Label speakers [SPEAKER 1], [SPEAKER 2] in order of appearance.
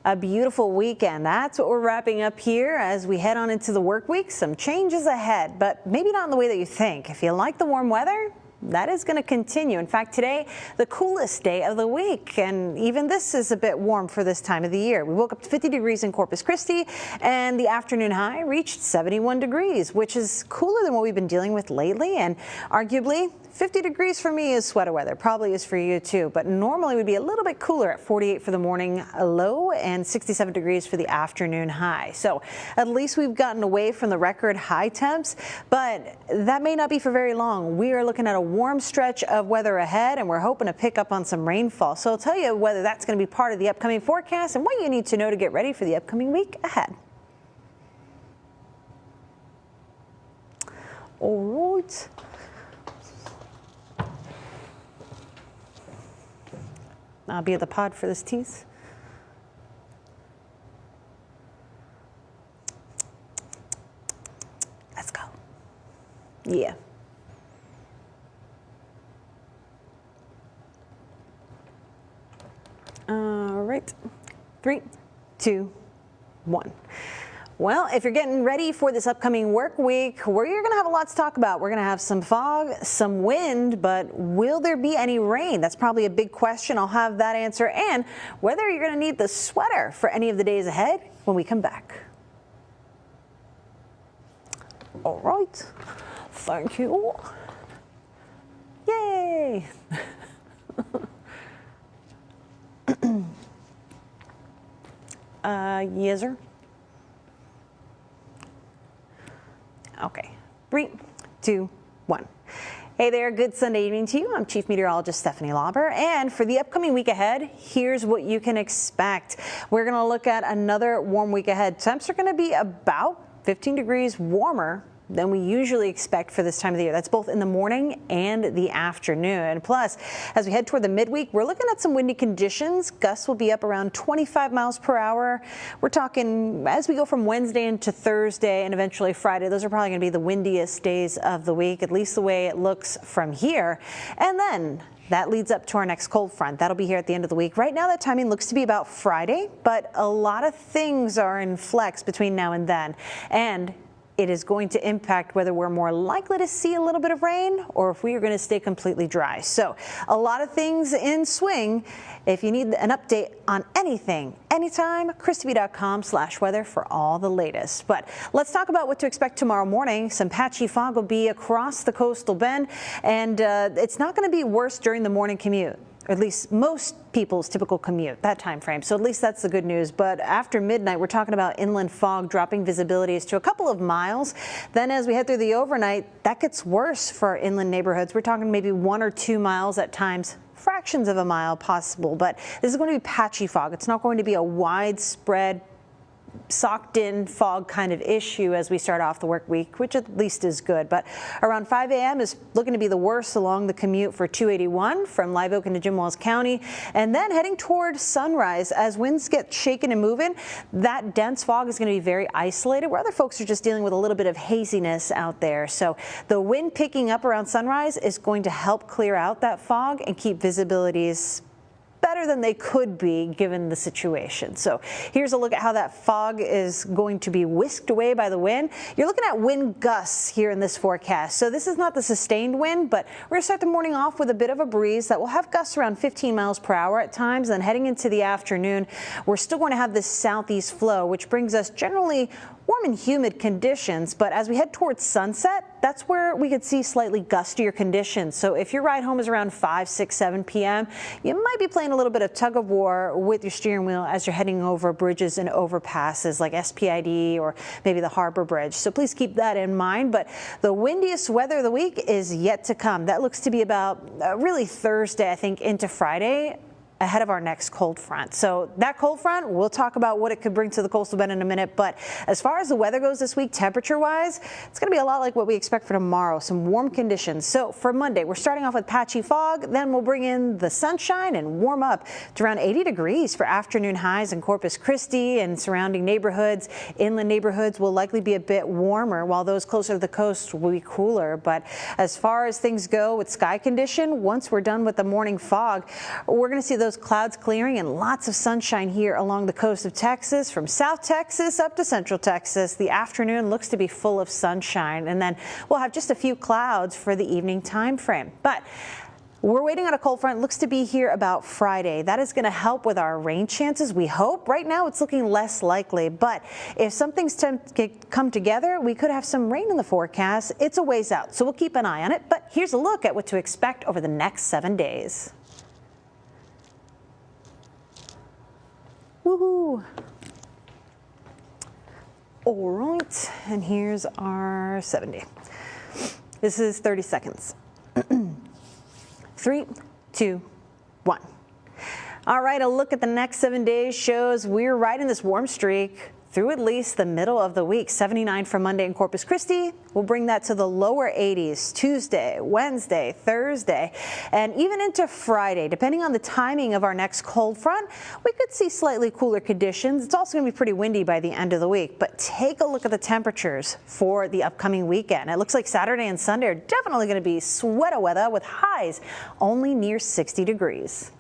[SPEAKER 1] A beautiful weekend. That's what we're wrapping up here as we head on into the work week. Some changes ahead, but maybe not in the way that you think. If you like the warm weather, that is going to continue. In fact, today, the coolest day of the week, and even this is a bit warm for this time of the year. We woke up to 50 degrees in Corpus Christi, and the afternoon high reached 71 degrees, which is cooler than what we've been dealing with lately, and arguably 50 degrees for me is sweater weather, probably is for you too, but normally we'd be a little bit cooler at 48 for the morning low and 67 degrees for the afternoon high. So at least we've gotten away from the record high temps, but that may not be for very long. We are looking at a warm stretch of weather ahead, and we're hoping to pick up on some rainfall. So I'll tell you whether that's going to be part of the upcoming forecast and what you need to know to get ready for the upcoming week ahead. All right. I'll be at the pod for this tease. Let's go. Yeah. All right. 3, 2, 1. Well, if you're getting ready for this upcoming work week, we're going to have a lot to talk about. We're going to have some fog, some wind, but will there be any rain? That's probably a big question. I'll have that answer, and whether you're going to need the sweater for any of the days ahead when we come back. All right. Thank you. Yay. Yes, sir. Okay, 3, 2, 1. Hey there, good Sunday evening to you. I'm Chief Meteorologist Stephanie Lauber, and for the upcoming week ahead, here's what you can expect. We're going to look at another warm week ahead. Temps are going to be about 15 degrees warmer than we usually expect for this time of the year. That's both in the morning and the afternoon. Plus, as we head toward the midweek, we're looking at some windy conditions. Gusts will be up around 25 miles per hour. We're talking as we go from Wednesday into Thursday and eventually Friday. Those are probably going to be the windiest days of the week, at least the way it looks from here. And then that leads up to our next cold front. That'll be here at the end of the week. Right now, that timing looks to be about Friday, but a lot of things are in flex between now and then. And it is going to impact whether we're more likely to see a little bit of rain or if we are going to stay completely dry. So a lot of things in swing. If you need an update on anything, anytime, christv.com/weather for all the latest. But let's talk about what to expect tomorrow morning. Some patchy fog will be across the coastal bend, and it's not going to be worse during the morning commute. Or at least most people's typical commute, that time frame. So at least that's the good news. But after midnight, we're talking about inland fog dropping visibilities to a couple of miles. Then as we head through the overnight, that gets worse for our inland neighborhoods. We're talking maybe 1 or 2 miles at times, fractions of a mile possible. But this is going to be patchy fog. It's not going to be a widespread socked in fog kind of issue as we start off the work week, which at least is good. But around 5 a.m. is looking to be the worst along the commute for 281 from Live Oak into Jim Wells County. And then heading toward sunrise, as winds get shaken and moving, that dense fog is going to be very isolated, where other folks are just dealing with a little bit of haziness out there. So the wind picking up around sunrise is going to help clear out that fog and keep visibilities better than they could be given the situation. So here's a look at how that fog is going to be whisked away by the wind. You're looking at wind gusts here in this forecast. So this is not the sustained wind, but we're going to start the morning off with a bit of a breeze that will have gusts around 15 miles per hour at times. And heading into the afternoon, we're still going to have this southeast flow, which brings us generally warm and humid conditions, but as we head towards sunset, that's where we could see slightly gustier conditions. So if your ride home is around 5, 6, 7 p.m., you might be playing a little bit of tug of war with your steering wheel as you're heading over bridges and overpasses like SPID or maybe the Harbor Bridge. So please keep that in mind. But the windiest weather of the week is yet to come. That looks to be about really Thursday, I think, into Friday, ahead of our next cold front. So that cold front, we'll talk about what it could bring to the coastal bend in a minute. But as far as the weather goes this week, temperature-wise, it's going to be a lot like what we expect for tomorrow, some warm conditions. So for Monday, we're starting off with patchy fog, then we'll bring in the sunshine and warm up to around 80 degrees for afternoon highs in Corpus Christi and surrounding neighborhoods. Inland neighborhoods will likely be a bit warmer, while those closer to the coast will be cooler. But as far as things go with sky condition, once we're done with the morning fog, we're going to see those clouds clearing and lots of sunshine here along the coast of Texas, from South Texas up to Central Texas. The afternoon looks to be full of sunshine, and then we'll have just a few clouds for the evening time frame. But we're waiting on a cold front. Looks to be here about Friday. That is going to help with our rain chances, we hope. Right now it's looking less likely, but if something's to come together, we could have some rain in the forecast. It's a ways out, so we'll keep an eye on it. But here's a look at what to expect over the next 7 days. Woohoo! All right, and here's our 7 day. This is 30 seconds. 3, 2, 1. All right, a look at the next 7 days shows we're right in this warm streak through at least the middle of the week. 79 for Monday in Corpus Christi. We'll bring that to the lower 80s Tuesday, Wednesday, Thursday, and even into Friday. Depending on the timing of our next cold front, we could see slightly cooler conditions. It's also going to be pretty windy by the end of the week, but take a look at the temperatures for the upcoming weekend. It looks like Saturday and Sunday are definitely going to be sweater weather with highs only near 60 degrees.